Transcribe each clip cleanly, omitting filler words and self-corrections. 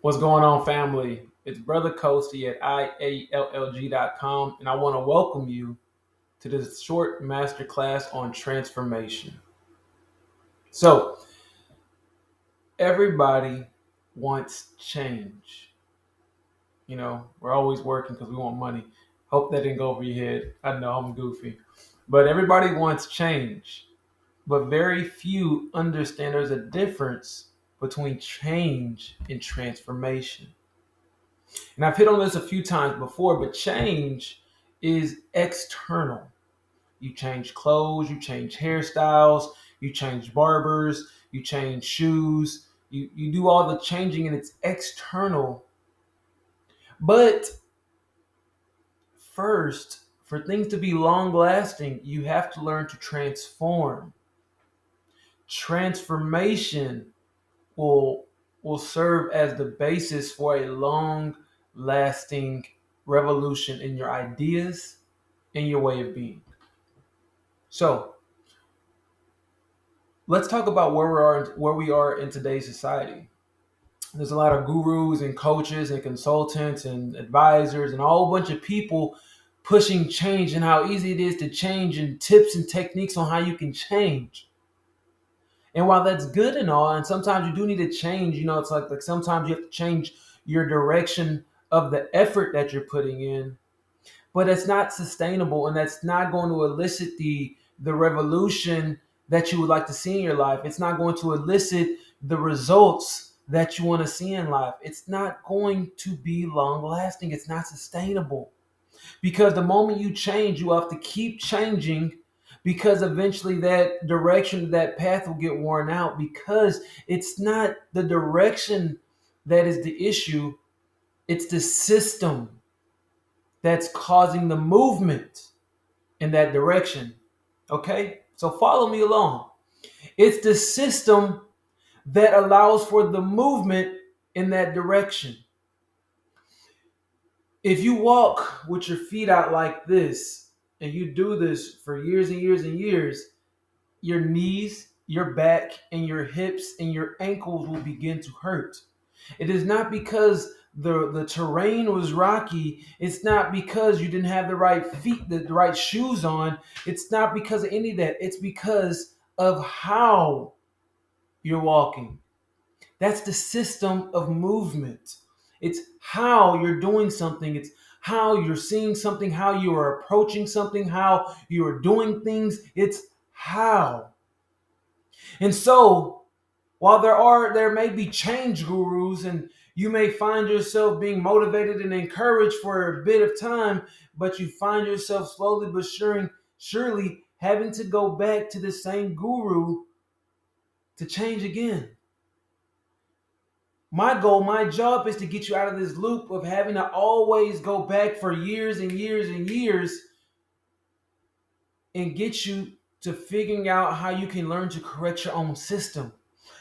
What's going on, family? It's Brother Coasty at IALLG.com, and I want to welcome you to this short masterclass on transformation. So, everybody wants change. We're always working because we want money. Hope that didn't go over your head. I know I'm goofy. But everybody wants change. But very few understand there's a difference between change and transformation. And I've hit on this a few times before, but change is external. You change clothes, you change hairstyles, you change barbers, you change shoes, you do all the changing and it's external. But first, for things to be long lasting, you have to learn to transform. Transformation will serve as the basis for a long lasting revolution in your ideas and your way of being. So let's talk about where we are in today's society. There's a lot of gurus and coaches and consultants and advisors and a whole bunch of people pushing change and how easy it is to change and tips and techniques on how you can change. And while that's good and all, and sometimes you do need to change, it's like sometimes you have to change your direction of the effort that you're putting in, but it's not sustainable and that's not going to elicit the revolution that you would like to see in your life. It's not going to elicit the results that you want to see in life. It's not going to be long lasting. It's not sustainable. Because the moment you change, you have to keep changing because eventually that direction, that path will get worn out because it's not the direction that is the issue. It's the system that's causing the movement in that direction. Okay? So follow me along. It's the system that allows for the movement in that direction. If you walk with your feet out like this, and you do this for years and years and years, your knees, your back, and your hips and your ankles will begin to hurt. It is not because the terrain was rocky. It's not because you didn't have the right feet, the right shoes on. It's not because of any of that. It's because of how you're walking. That's the system of movement. It's how you're doing something. It's how you're seeing something, how you are approaching something, how you are doing things. It's how. And so, while there may be change gurus and you may find yourself being motivated and encouraged for a bit of time, but you find yourself slowly but surely having to go back to the same guru to change again. My goal, my job is to get you out of this loop of having to always go back for years and years and years and get you to figuring out how you can learn to correct your own system.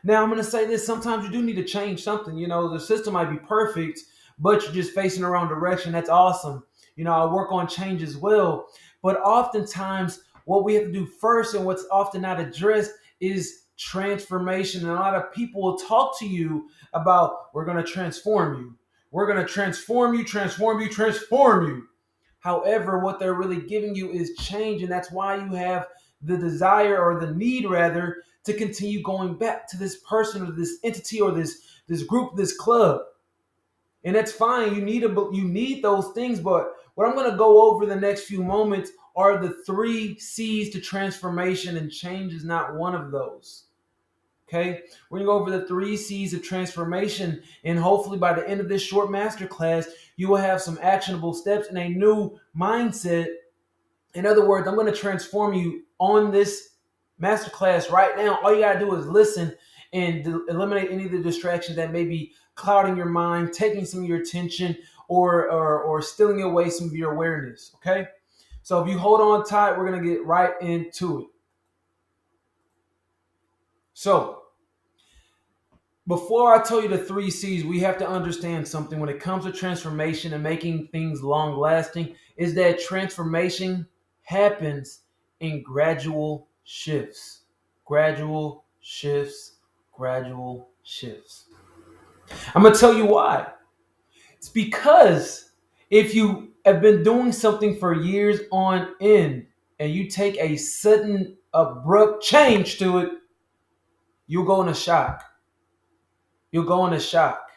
Now, I'm going to say this. Sometimes you do need to change something. The system might be perfect, but you're just facing the wrong direction. That's awesome. I work on change as well. But oftentimes, what we have to do first and what's often not addressed is transformation. And a lot of people will talk to you about, we're going to transform you. We're going to transform you, transform you, transform you. However, what they're really giving you is change. And that's why you have the desire or the need, rather, to continue going back to this person or this entity or this group, this club. And that's fine. You need those things. But what I'm going to go over the next few moments are the 3 C's to transformation, and change is not one of those. Okay? We're going to go over the 3 C's of transformation, and hopefully by the end of this short masterclass, you will have some actionable steps and a new mindset. In other words, I'm going to transform you on this masterclass right now. All you got to do is listen and eliminate any of the distractions that may be clouding your mind, taking some of your attention, or stealing away some of your awareness. Okay? So if you hold on tight, we're going to get right into it. So before I tell you the 3 C's, we have to understand something when it comes to transformation and making things long lasting, is that transformation happens in gradual shifts. Gradual shifts, gradual shifts. I'm going to tell you why. It's because if you have been doing something for years on end and you take a sudden abrupt change to it, you'll go into shock. You'll go into shock.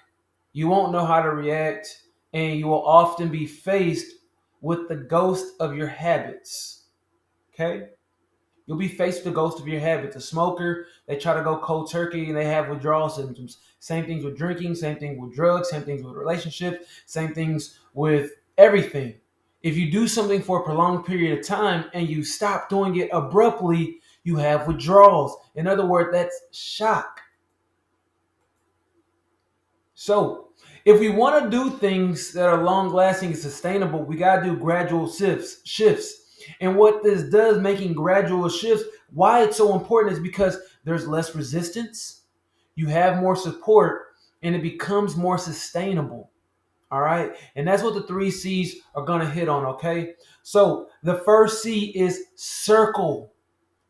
You won't know how to react, and you will often be faced with the ghost of your habits. Okay? You'll be faced with the ghost of your habits. A smoker, they try to go cold turkey and they have withdrawal symptoms. Same things with drinking, same thing with drugs, same things with relationships, same things with everything. If you do something for a prolonged period of time and you stop doing it abruptly, you have withdrawals. In other words, that's shock. So, if we want to do things that are long lasting and sustainable, we got to do gradual shifts. And what this does, making gradual shifts, why it's so important is because there's less resistance, you have more support, and it becomes more sustainable. All right. And that's what the 3 C's are going to hit on. Okay. So the first C is circle.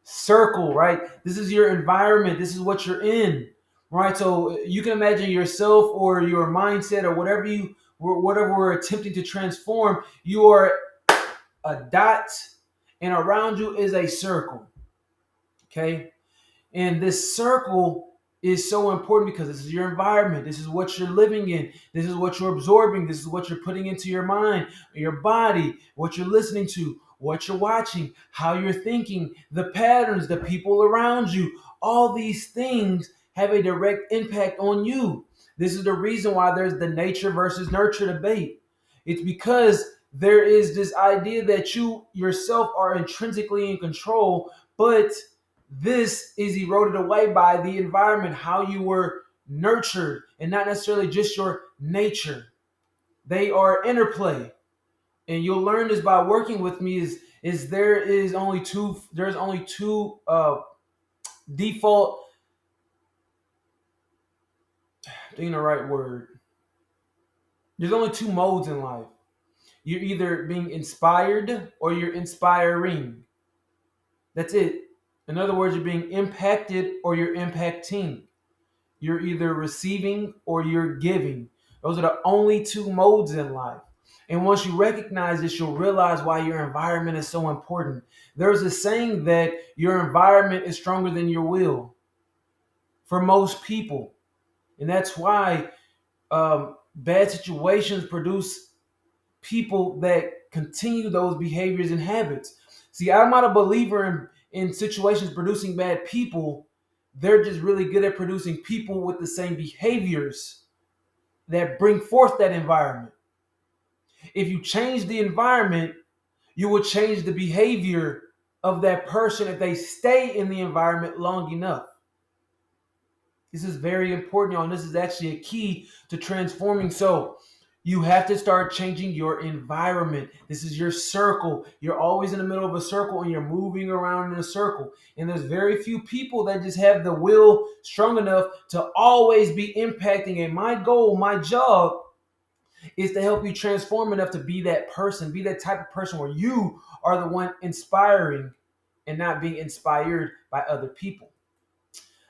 Circle, right? This is your environment. This is what you're in. Right. So you can imagine yourself or your mindset or whatever we're attempting to transform. You are a dot, and around you is a circle. Okay. And this circle is so important because this is your environment. This is what you're living in. This is what you're absorbing. This is what you're putting into your mind, your body, what you're listening to, what you're watching, how you're thinking, the patterns, the people around you. All these things have a direct impact on you. This is the reason why there's the nature versus nurture debate. It's because there is this idea that you yourself are intrinsically in control, but this is eroded away by the environment, how you were nurtured, and not necessarily just your nature. They are interplay. And you'll learn this by working with me is there's only two default, thinking the right word. There's only 2 modes in life. You're either being inspired or you're inspiring. That's it. In other words, you're being impacted or you're impacting. You're either receiving or you're giving. Those are the only 2 modes in life. And once you recognize this, you'll realize why your environment is so important. There's a saying that your environment is stronger than your will for most people. And that's why bad situations produce people that continue those behaviors and habits. See, I'm not a believer in situations producing bad people. They're just really good at producing people with the same behaviors that bring forth that environment. If you change the environment, you will change the behavior of that person if they stay in the environment long enough. This is very important, y'all, and this is actually a key to transforming. So you have to start changing your environment. This is your circle. You're always in the middle of a circle and you're moving around in a circle. And there's very few people that just have the will strong enough to always be impacting. And my goal, my job is to help you transform enough to be that person, be that type of person where you are the one inspiring and not being inspired by other people.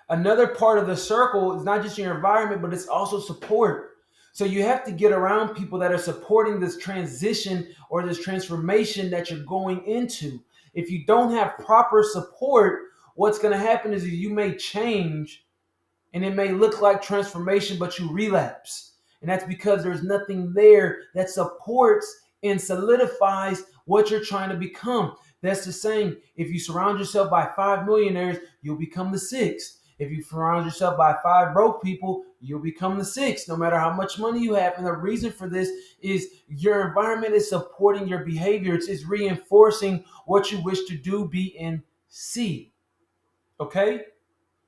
Another part of the circle is not just your environment, but it's also support. So you have to get around people that are supporting this transition or this transformation that you're going into. If you don't have proper support, what's going to happen is you may change and it may look like transformation, but you relapse. And that's because there's nothing there that supports and solidifies what you're trying to become. That's the saying, if you surround yourself by 5 millionaires, you'll become the 6th. If you surround yourself by 5 broke people, you'll become the 6th, no matter how much money you have. And the reason for this is your environment is supporting your behaviors. It's reinforcing what you wish to do, be, and see. Okay?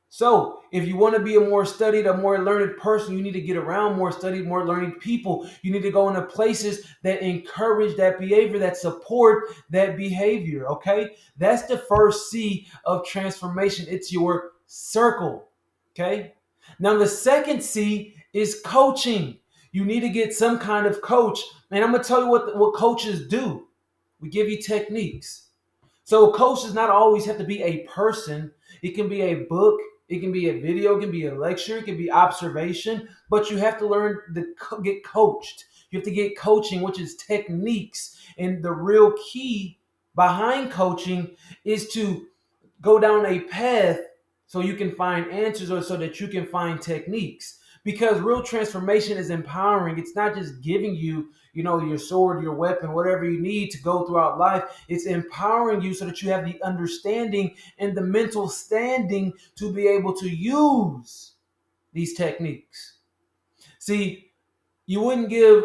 So if you want to be a more studied, a more learned person, you need to get around more studied, more learned people. You need to go into places that encourage that behavior, that support that behavior. Okay? That's the first C of transformation. It's your circle. Okay? Now the second C is coaching. You need to get some kind of coach. And I'm going to tell you what coaches do. We give you techniques. So a coach does not always have to be a person. It can be a book. It can be a video, it can be a lecture, it can be observation, but you have to learn to get coached. You have to get coaching, which is techniques. And the real key behind coaching is to go down a path so you can find answers or so that you can find techniques. Because real transformation is empowering. It's not just giving you, your sword, your weapon, whatever you need to go throughout life. It's empowering you so that you have the understanding and the mental standing to be able to use these techniques. See, you wouldn't give,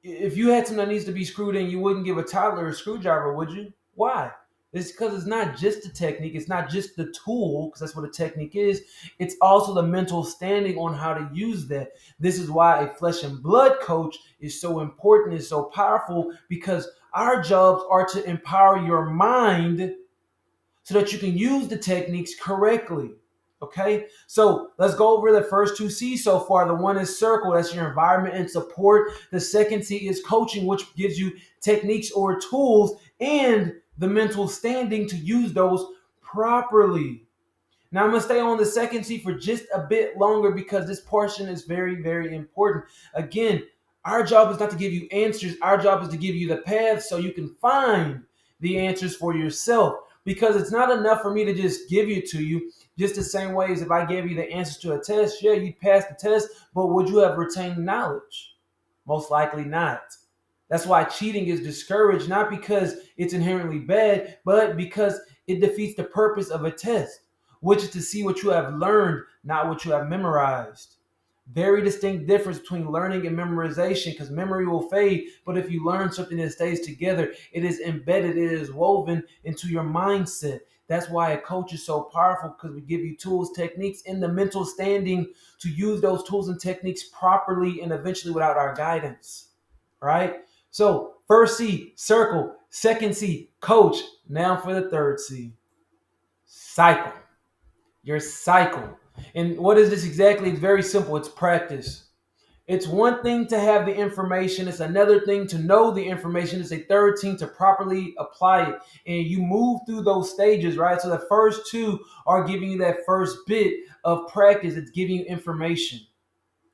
if you had something that needs to be screwed in, you wouldn't give a toddler a screwdriver, would you? Why? It's because it's not just the technique, it's not just the tool, because that's what a technique is. It's also the mental standing on how to use that. This is why a flesh and blood coach is so important, is so powerful, because our jobs are to empower your mind so that you can use the techniques correctly. Okay, so let's go over the first two C's so far. The one is circle, that's your environment and support. The second C is coaching, which gives you techniques or tools and the mental standing to use those properly. Now I'm going to stay on the second C for just a bit longer because this portion is very, very important. Again, our job is not to give you answers. Our job is to give you the path so you can find the answers for yourself. Because it's not enough for me to just give it to you, just the same way as if I gave you the answers to a test. Yeah, you'd pass the test, but would you have retained knowledge? Most likely not. That's why cheating is discouraged, not because it's inherently bad, but because it defeats the purpose of a test, which is to see what you have learned, not what you have memorized. Very distinct difference between learning and memorization, because memory will fade, but if you learn something that stays together, it is embedded, it is woven into your mindset. That's why a coach is so powerful, because we give you tools, techniques, and the mental standing to use those tools and techniques properly and eventually without our guidance, right? So first C, circle. Second C, coach. Now for the third C, cycle. Your cycle. And what is this exactly? It's very simple. It's practice. It's one thing to have the information. It's another thing to know the information. It's a third thing to properly apply it. And you move through those stages, right? So the first two are giving you that first bit of practice. It's giving you information,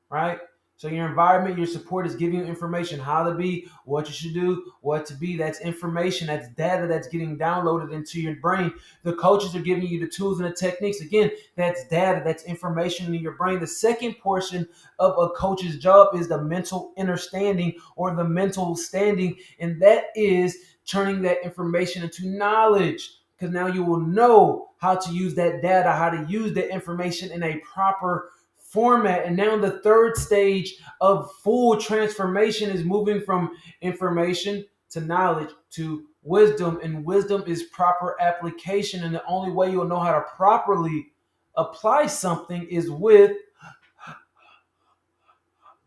right? So your environment, your support is giving you information, how to be, what you should do, what to be. That's information, that's data that's getting downloaded into your brain. The coaches are giving you the tools and the techniques. Again, that's data, that's information in your brain. The second portion of a coach's job is the mental understanding or the mental standing, and that is turning that information into knowledge. Because now you will know how to use that data, how to use that information in a proper format. And now the third stage of full transformation is moving from information to knowledge to wisdom. And wisdom is proper application. And the only way you'll know how to properly apply something is with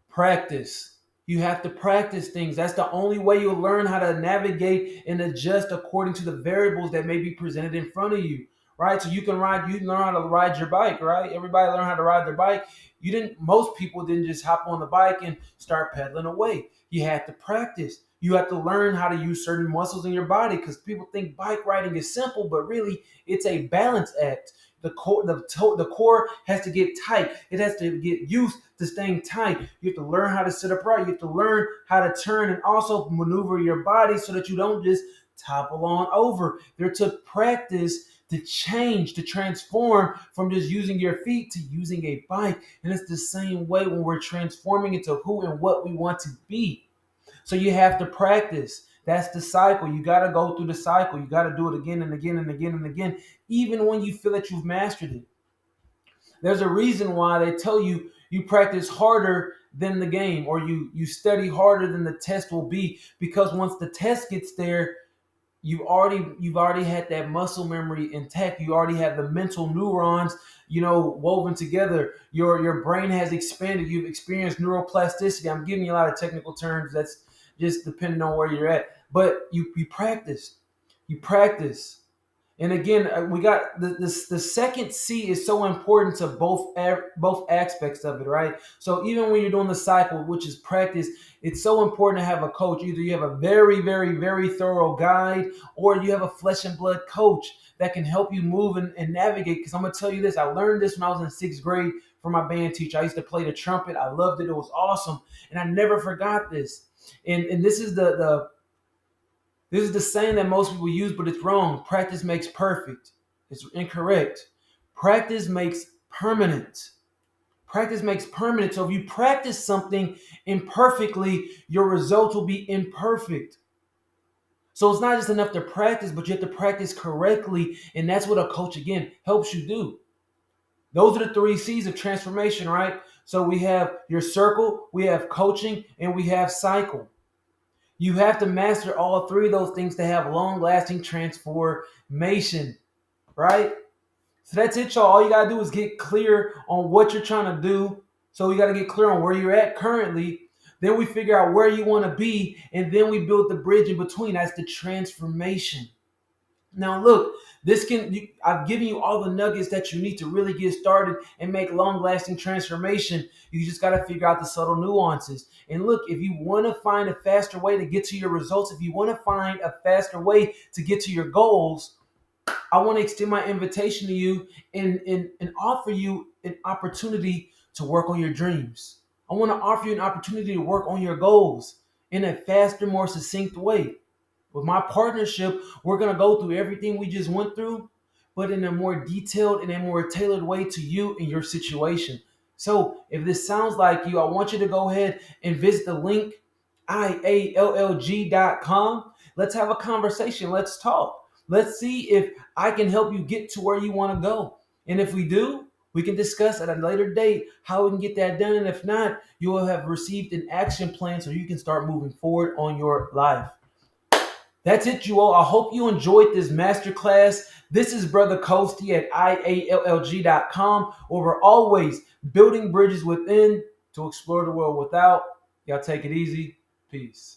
practice. You have to practice things. That's the only way you'll learn how to navigate and adjust according to the variables that may be presented in front of you. Right? So you can learn how to ride your bike, right? Everybody learn how to ride their bike. Most people didn't just hop on the bike and start pedaling away. You had to practice. You have to learn how to use certain muscles in your body, because people think bike riding is simple, but really it's a balance act. The core has to get tight. It has to get used to staying tight. You have to learn how to sit upright. You have to learn how to turn and also maneuver your body so that you don't just topple on over. There took practice to change, to transform from just using your feet to using a bike. And it's the same way when we're transforming into who and what we want to be. So you have to practice. That's the cycle. You got to go through the cycle. You got to do it again and again and again and again, even when you feel that you've mastered it. There's a reason why they tell you you practice harder than the game, or you study harder than the test will be, because once the test gets there, you've already had that muscle memory intact. You already have the mental neurons, woven together. Your brain has expanded. You've experienced neuroplasticity. I'm giving you a lot of technical terms. That's just depending on where you're at. But you practice. You practice. And again, we got the second C is so important to both aspects of it, right? So even when you're doing the cycle, which is practice, it's so important to have a coach. Either you have a very, very, very thorough guide, or you have a flesh and blood coach that can help you move and navigate. Because I'm gonna tell you this, I learned this when I was in 6th grade from my band teacher. I used to play the trumpet. I loved it. It was awesome, and I never forgot this. And this is the saying that most people use, but it's wrong. Practice makes perfect. It's incorrect. Practice makes permanent. Practice makes permanent. So if you practice something imperfectly, your results will be imperfect. So it's not just enough to practice, but you have to practice correctly. And that's what a coach, again, helps you do. Those are the 3 C's of transformation, right? So we have your circle, we have coaching, and we have cycle. You have to master all 3 of those things to have long-lasting transformation, right? So that's it, y'all. All you got to do is get clear on what you're trying to do. So you got to get clear on where you're at currently. Then we figure out where you want to be, and then we build the bridge in between. That's the transformation. Now, look, I've given you all the nuggets that you need to really get started and make long-lasting transformation. You just got to figure out the subtle nuances. And look, if you want to find a faster way to get to your results, if you want to find a faster way to get to your goals, I want to extend my invitation to you and offer you an opportunity to work on your dreams. I want to offer you an opportunity to work on your goals in a faster, more succinct way. With my partnership, we're going to go through everything we just went through, but in a more detailed and a more tailored way to you and your situation. So if this sounds like you, I want you to go ahead and visit the link, IALLG.com. Let's have a conversation. Let's talk. Let's see if I can help you get to where you want to go. And if we do, we can discuss at a later date how we can get that done. And if not, you will have received an action plan so you can start moving forward on your life. That's it, you all. I hope you enjoyed this masterclass. This is Brother 𝐁𝐫𝐶 at IALLG.com, where we're always building bridges within to explore the world without. Y'all take it easy. Peace.